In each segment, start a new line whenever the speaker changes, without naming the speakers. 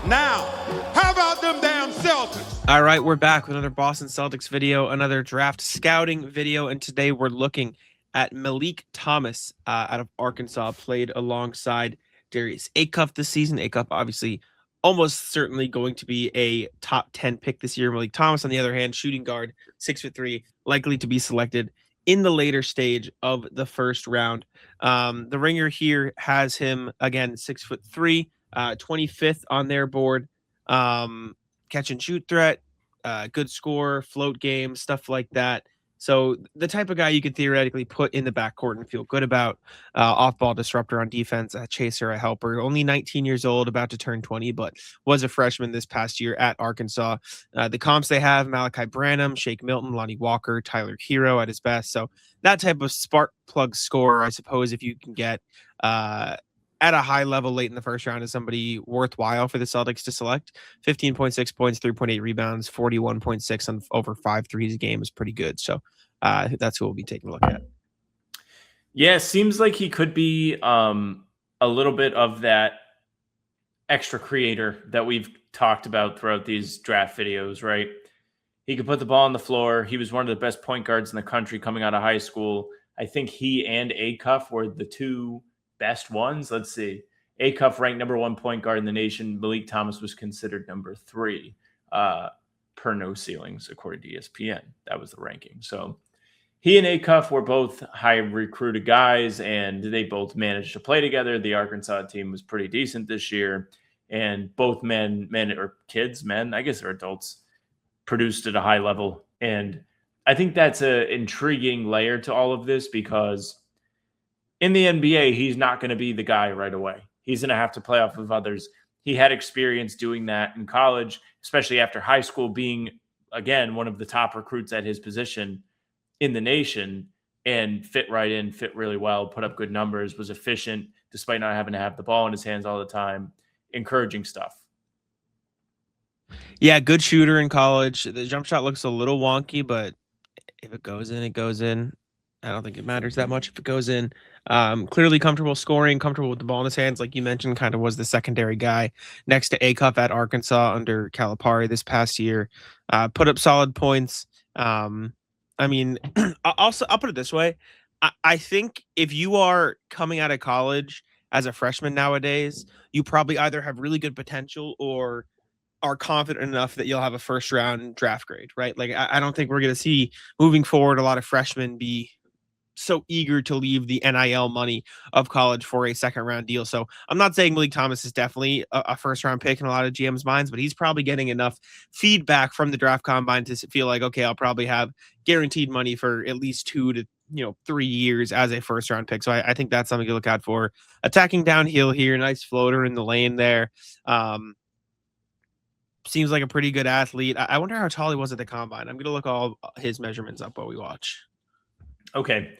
Now, how about them damn Celtics?
All right, we're back with another Boston Celtics video, another draft scouting video, and today we're looking at Meleek Thomas out of Arkansas, played alongside Darius Acuff this season. Acuff obviously almost certainly going to be a top 10 pick this year. Meleek Thomas, on the other hand, shooting guard, 6'3", likely to be selected in the later stage of the first round. The Ringer here has him, again, 6'3", 25th on their board. Catch and shoot threat, good score, float game, stuff like that. So the type of guy you could theoretically put in the backcourt and feel good about. Off-ball disruptor on defense, a chaser, a helper. Only 19 years old, about to turn 20, but was a freshman this past year at Arkansas. The comps they have: Malachi Branham, Shake Milton, Lonnie Walker, Tyler Hero at his best. So that type of spark plug scorer, I suppose, if you can get at a high level late in the first round, is somebody worthwhile for the Celtics to select. 15.6 points, 3.8 rebounds, 41.6 on over 5 threes a game is pretty good. So that's who we'll be taking a look at.
Yeah, seems like he could be a little bit of that extra creator that we've talked about throughout these draft videos, right? He could put the ball on the floor. He was one of the best point guards in the country coming out of high school. I think he and Acuff were the two best ones. Let's see. Acuff ranked number 1 point guard in the nation. Meleek Thomas was considered number 3 per No Ceilings, according to ESPN. That was the ranking. So he and Acuff were both high recruited guys, and they both managed to play together. The Arkansas team was pretty decent this year, and both men or kids, I guess they're adults, produced at a high level. And I think that's an intriguing layer to all of this, because in the NBA, he's not going to be the guy right away. He's going to have to play off of others. He had experience doing that in college, especially after high school, being, again, one of the top recruits at his position in the nation, and fit right in, fit really well, put up good numbers, was efficient despite not having to have the ball in his hands all the time. Encouraging stuff.
Yeah, good shooter in college. The jump shot looks a little wonky, but if it goes in, it goes in. I don't think it matters that much if it goes in. Clearly comfortable scoring, comfortable with the ball in his hands, like you mentioned, kind of was the secondary guy next to Acuff at Arkansas under Calipari this past year. Put up solid points. I mean, I'll put it this way. I think if you are coming out of college as a freshman nowadays, you probably either have really good potential or are confident enough that you'll have a first round draft grade, right? Like, I don't think we're going to see moving forward a lot of freshmen be so eager to leave the NIL money of college for a second round deal. So I'm not saying Meleek Thomas is definitely a first round pick in a lot of GM's minds, but he's probably getting enough feedback from the draft combine to feel like, okay, I'll probably have guaranteed money for at least 2 to 3 years as a first round pick. So I think that's something to look out for. Attacking downhill here, nice floater in the lane there. Seems like a pretty good athlete. I wonder how tall he was at the combine. I'm going to look all his measurements up while we watch.
Okay.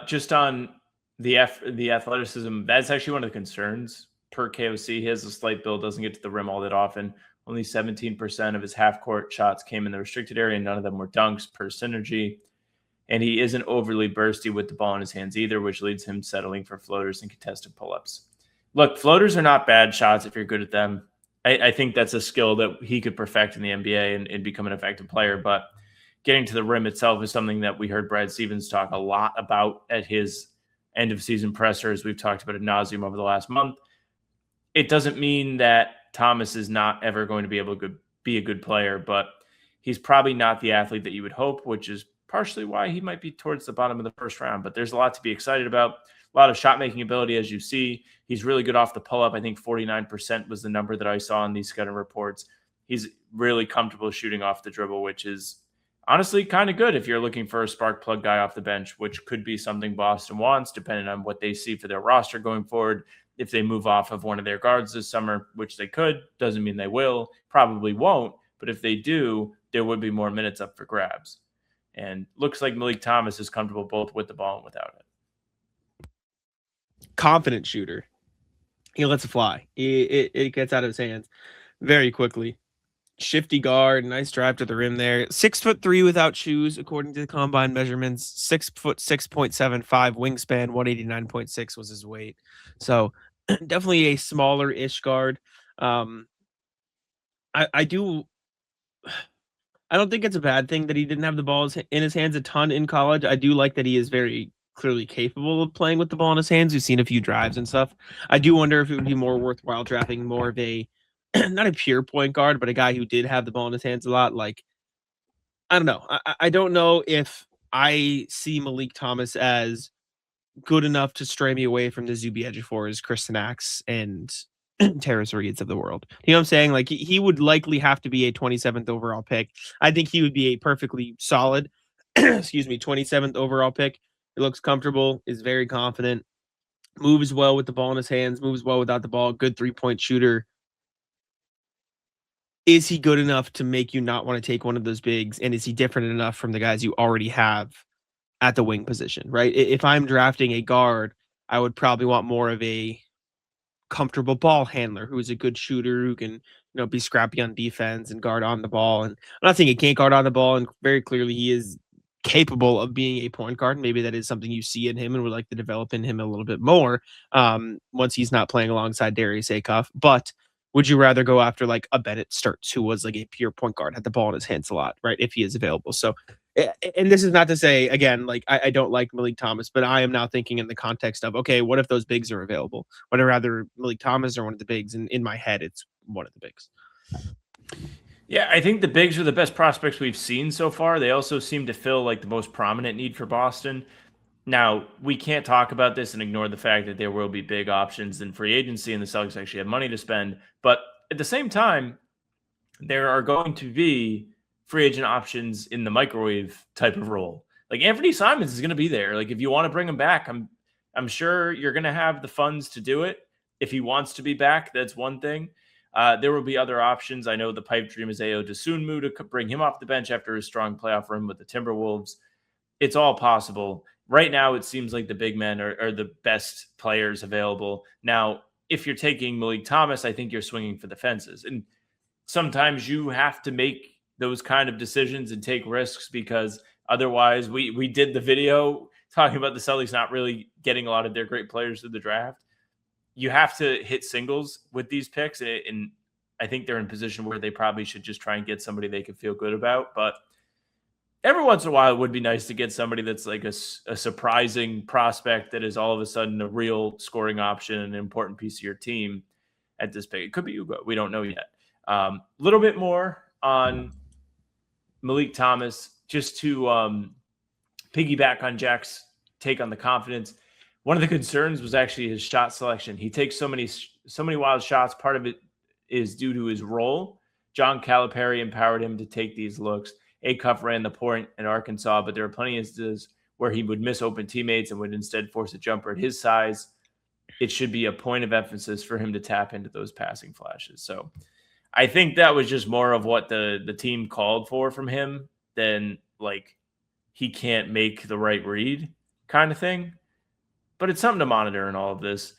Just on the athleticism, that's actually one of the concerns per KOC. He has a slight build, doesn't get to the rim all that often. Only 17% of his half-court shots came in the restricted area, and none of them were dunks per synergy. And he isn't overly bursty with the ball in his hands either, which leads him settling for floaters and contested pull-ups. Look, floaters are not bad shots if you're good at them. I think that's a skill that he could perfect in the NBA and become an effective player, but getting to the rim itself is something that we heard Brad Stevens talk a lot about at his end of season pressers. We've talked about ad nauseum over the last month. It doesn't mean that Thomas is not ever going to be able to be a good player, but he's probably not the athlete that you would hope, which is partially why he might be towards the bottom of the first round. But there's a lot to be excited about. A lot of shot making ability, as you see. He's really good off the pull up. I think 49% was the number that I saw in these scouting reports. He's really comfortable shooting off the dribble, which is honestly kind of good if you're looking for a spark plug guy off the bench, which could be something Boston wants, depending on what they see for their roster going forward. If they move off of one of their guards this summer, which they could, doesn't mean they will, probably won't. But if they do, there would be more minutes up for grabs. And looks like Meleek Thomas is comfortable both with the ball and without it.
Confident shooter. He lets it fly. It gets out of his hands very quickly. Shifty guard, nice drive to the rim there. 6'3" without shoes, according to the combine measurements. 6'6.75" wingspan, 189.6 was his weight. So definitely a smaller-ish guard. I do. I don't think it's a bad thing that he didn't have the ball in his hands a ton in college. I do like that he is very clearly capable of playing with the ball in his hands. We've seen a few drives and stuff. I do wonder if it would be more worthwhile drafting more of a not a pure point guard, but a guy who did have the ball in his hands a lot. Like, I don't know. I don't know if I see Malik Thomas as good enough to stray me away from the Zuby Ejiofor's, Kristen Axe, and Terrace Reeds of the world. You know what I'm saying? Like he would likely have to be a 27th overall pick. I think he would be a perfectly solid, excuse me, 27th overall pick. He looks comfortable, is very confident, moves well with the ball in his hands, moves well without the ball, good 3-point shooter. Is he good enough to make you not want to take one of those bigs? And is he different enough from the guys you already have at the wing position, right? If I'm drafting a guard, I would probably want more of a comfortable ball handler who is a good shooter who can, be scrappy on defense and guard on the ball. And I'm not saying he can't guard on the ball, and very clearly he is capable of being a point guard. Maybe that is something you see in him and would like to develop in him a little bit more once he's not playing alongside Darius Acuff. But would you rather go after like a Bennett Sturts, who was like a pure point guard, had the ball in his hands a lot, right? If he is available. So, and this is not to say, again, like I don't like Malik Thomas, but I am now thinking in the context of, okay, what if those bigs are available? Would I rather Malik Thomas or one of the bigs? And in my head, it's one of the bigs.
Yeah, I think the bigs are the best prospects we've seen so far. They also seem to fill like the most prominent need for Boston. Now, we can't talk about this and ignore the fact that there will be big options in free agency and the Celtics actually have money to spend. But at the same time, there are going to be free agent options in the microwave type of role. Like Anthony Simons is going to be there. Like if you want to bring him back, I'm sure you're going to have the funds to do it. If he wants to be back, that's one thing. There will be other options. I know the pipe dream is Ayo Dosunmu to bring him off the bench after his strong playoff run with the Timberwolves. It's all possible. Right now, it seems like the big men are the best players available. Now, if you're taking Malik Thomas, I think you're swinging for the fences. And sometimes you have to make those kind of decisions and take risks because otherwise we did the video talking about the Celtics not really getting a lot of their great players through the draft. You have to hit singles with these picks, and I think they're in a position where they probably should just try and get somebody they can feel good about. But every once in a while, it would be nice to get somebody that's like a surprising prospect that is all of a sudden a real scoring option and an important piece of your team at this pick. It could be Ugo. We don't know yet. A little bit more on Malik Thomas, just to piggyback on Jack's take on the confidence. One of the concerns was actually his shot selection. He takes so many wild shots. Part of it is due to his role. John Calipari empowered him to take these looks. Acuff ran the point in Arkansas, but there are plenty of instances where he would miss open teammates and would instead force a jumper at his size. It should be a point of emphasis for him to tap into those passing flashes. So I think that was just more of what the team called for from him than like he can't make the right read kind of thing. But it's something to monitor in all of this.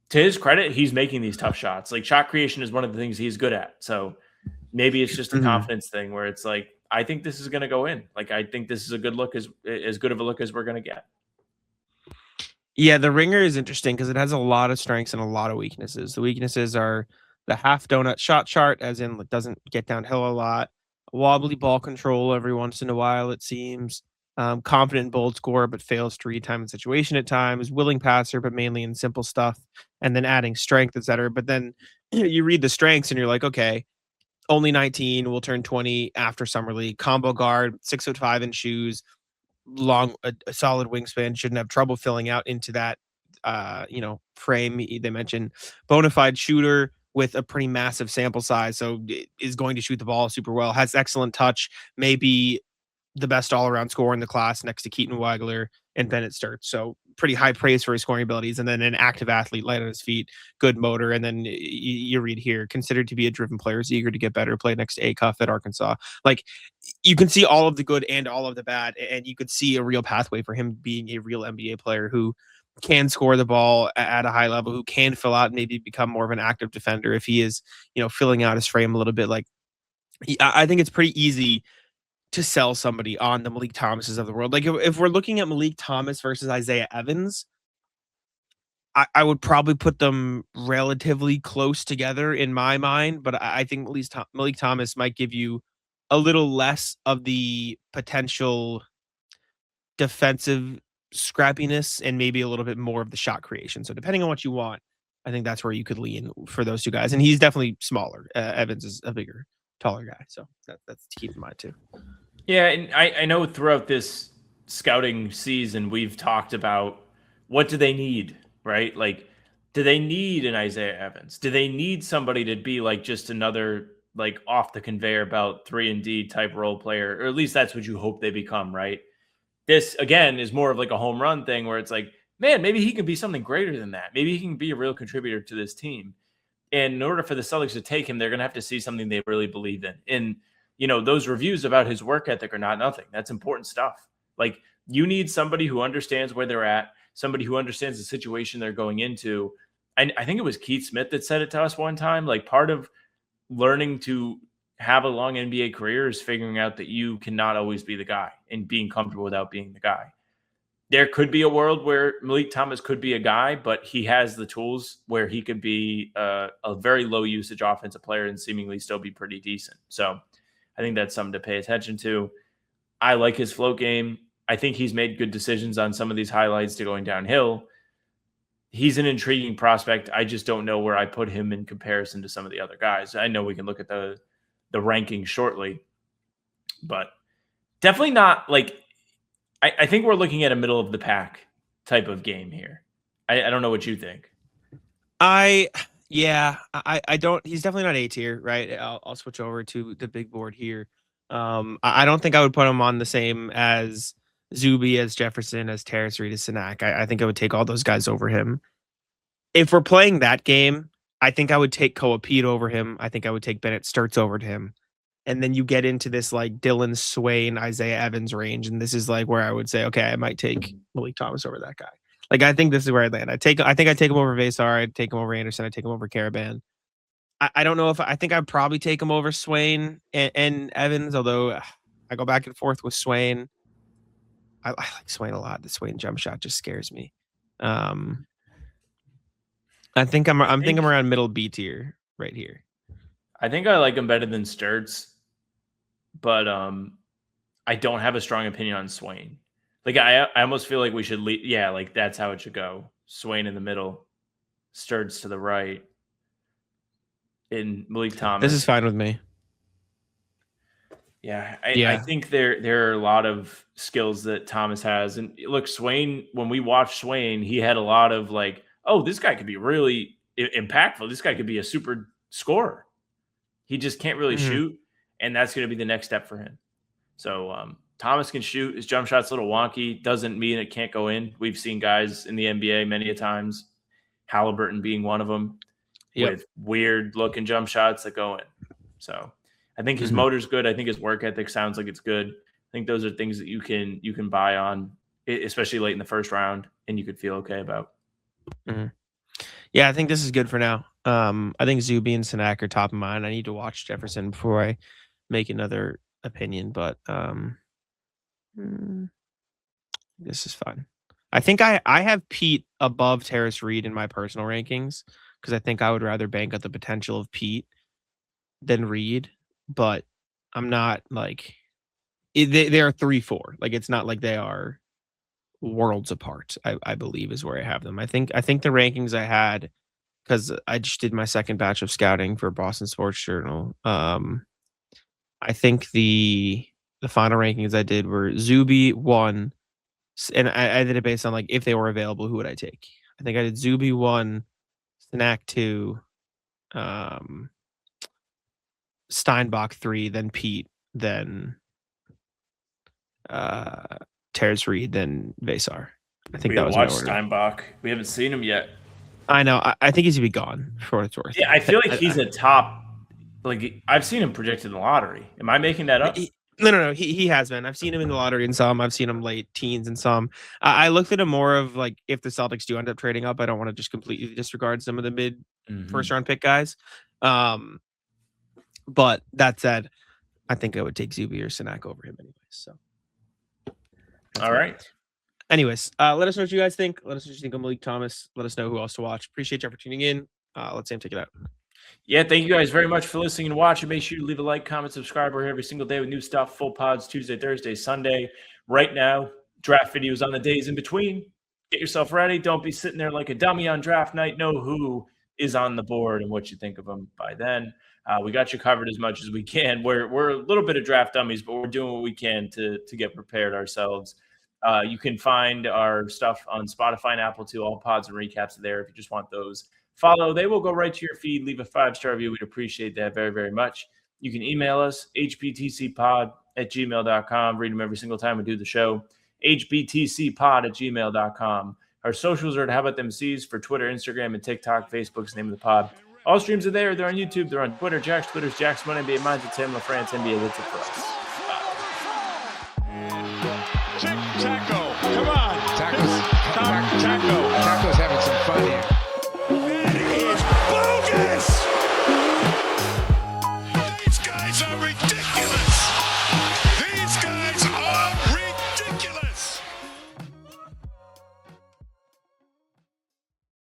To his credit, he's making these tough shots. Like shot creation is one of the things he's good at. So maybe it's just a confidence thing where it's like, I think this is going to go in. Like, I think this is a good look, as good of a look as we're going to get.
Yeah, the ringer is interesting because it has a lot of strengths and a lot of weaknesses. The weaknesses are the half donut shot chart, as in it doesn't get downhill a lot, wobbly ball control every once in a while, it seems, confident and bold scorer, but fails to read time and situation at times, willing passer, but mainly in simple stuff, and then adding strength, etc. But then you read the strengths and you're like, okay, only 19, will turn 20 after summer league, combo guard, 6'5" in shoes, long, a solid wingspan, shouldn't have trouble filling out into that, frame. They mentioned bona fide shooter with a pretty massive sample size, so is going to shoot the ball super well, has excellent touch, maybe the best all-around scorer in the class next to Keaton Wagler and Bennett Sturts. So pretty high praise for his scoring abilities. And then an active athlete, light on his feet, good motor. And then you read here, considered to be a driven player, is eager to get better, play next to Acuff at Arkansas. Like you can see all of the good and all of the bad. And you could see a real pathway for him being a real NBA player who can score the ball at a high level, who can fill out and maybe become more of an active defender if he is, filling out his frame a little bit. Like I think it's pretty easy to sell somebody on the Malik Thomases of the world. Like if we're looking at Malik Thomas versus Isaiah Evans, I would probably put them relatively close together in my mind, but I think at least Meleek Thomas might give you a little less of the potential defensive scrappiness and maybe a little bit more of the shot creation. So depending on what you want, I think that's where you could lean for those two guys. And he's definitely smaller. Evans is a bigger, taller guy. So that's to keep in mind too.
Yeah, and I know throughout this scouting season, we've talked about what do they need, right? Like, do they need an Isaiah Evans? Do they need somebody to be like just another like off the conveyor belt 3-and-D type role player? Or at least that's what you hope they become, right? This again is more of like a home run thing where it's like, man, maybe he can be something greater than that. Maybe he can be a real contributor to this team. And in order for the Celtics to take him, they're going to have to see something they really believe in. And, those reviews about his work ethic are not nothing. That's important stuff. Like, you need somebody who understands where they're at, somebody who understands the situation they're going into. And I think it was Keith Smith that said it to us one time. Like, part of learning to have a long NBA career is figuring out that you cannot always be the guy and being comfortable without being the guy. There could be a world where Meleek Thomas could be a guy, but he has the tools where he could be a very low usage offensive player and seemingly still be pretty decent. So I think that's something to pay attention to. I like his float game. I think he's made good decisions on some of these highlights to going downhill. He's an intriguing prospect. I just don't know where I put him in comparison to some of the other guys. I know we can look at the rankings shortly, but definitely not like, I think we're looking at a middle of the pack type of game here. I don't know what you think.
I don't. He's definitely not A tier, right? I'll switch over to the big board here. I don't think I would put him on the same as Zuby, as Jefferson, as Terrace Reed, as Sinak. I think I would take all those guys over him. If we're playing that game, I think I would take Koa Pete over him. I think I would take Bennett Sturts over to him. And then you get into this like Dylan Swain, Isaiah Evans range. And this is like where I would say, okay, I might take Meleek Thomas over that guy. Like, I think this is where I'd land. I think I'd take him over Vasar. I'd take him over Anderson. I'd take him over Caravan. I don't know if I think I'd probably take him over Swain and Evans, although I go back and forth with Swain. I like Swain a lot. The Swain jump shot just scares me. I think I'm around middle B tier right here.
I think I like him better than Sturts, but I don't have a strong opinion on Swain. Like, I almost feel like we should leave. Yeah, like that's how it should go. Swain in the middle, Sturts to the right, and Meleek Thomas.
This is fine with me.
Yeah, I think there are a lot of skills that Thomas has. And look, Swain, when we watched Swain, he had a lot of like, oh, this guy could be really impactful. This guy could be a super scorer. He just can't really shoot, and that's going to be the next step for him. So Thomas can shoot. His jump shot's a little wonky. Doesn't mean it can't go in. We've seen guys in the NBA many a times, Halliburton being one of them, with weird-looking jump shots that go in. So I think his motor's good. I think his work ethic sounds like it's good. I think those are things that you can buy on, especially late in the first round, and you could feel okay about.
Yeah, I think this is good for now. I think Zuby and Sinak are top of mind. I need to watch Jefferson before I make another opinion, but this is fun. I think I have Pete above Terrace Reed in my personal rankings because I think I would rather bank on the potential of Pete than Reed, but I'm not like they are 3-4. Like, it's not like they are worlds apart. I believe is where I have them. I think the rankings I had, because I just did my second batch of scouting for Boston Sports Journal. I think the final rankings I did were Zuby 1, and I did it based on like if they were available, who would I take? I think I did Zuby 1, Snack 2, Steinbach 3, then Pete, then Terrace Reed, then Vasar. I think that was my order.
Steinbach. We haven't seen him yet.
I know. I think he's gonna be gone for what it's worth.
Yeah, I feel like he's a top. Like, I've seen him projected in the lottery. Am I making that up?
No. He has been. I've seen him in the lottery in some. I've seen him late teens in some. I looked at him more of like if the Celtics do end up trading up, I don't want to just completely disregard some of the mid first round pick guys. But that said, I think I would take Zuby or Sinak over him anyway. So,
all right.
Anyways, let us know what you guys think. Let us know what you think of Meleek Thomas. Let us know who else to watch. Appreciate you for tuning in. Let's Sam take it out.
Yeah, thank you guys very much for listening and watching. Make sure you leave a like, comment, subscribe. We're here every single day with new stuff, full pods, Tuesday, Thursday, Sunday. Right now, draft videos on the days in between. Get yourself ready. Don't be sitting there like a dummy on draft night. Know who is on the board and what you think of them by then. We got you covered as much as we can. We're a little bit of draft dummies, but we're doing what we can to get prepared ourselves. You can find our stuff on Spotify and Apple too. All pods and recaps are there if you just want those. Follow. They will go right to your feed. Leave a 5-star review. We'd appreciate that very, very much. You can email us, hbtcpod@gmail.com. Read them every single time we do the show. hbtcpod@gmail.com. Our socials are at How About Them C's for Twitter, Instagram, and TikTok. Facebook's the name of the pod. All streams are there. They're on YouTube. They're on Twitter. Twitter's Jack's Money, NBA Minds, it's Sam LaFrance, NBA. That's it for us.
Taco, come on.
Taco's having some fun here.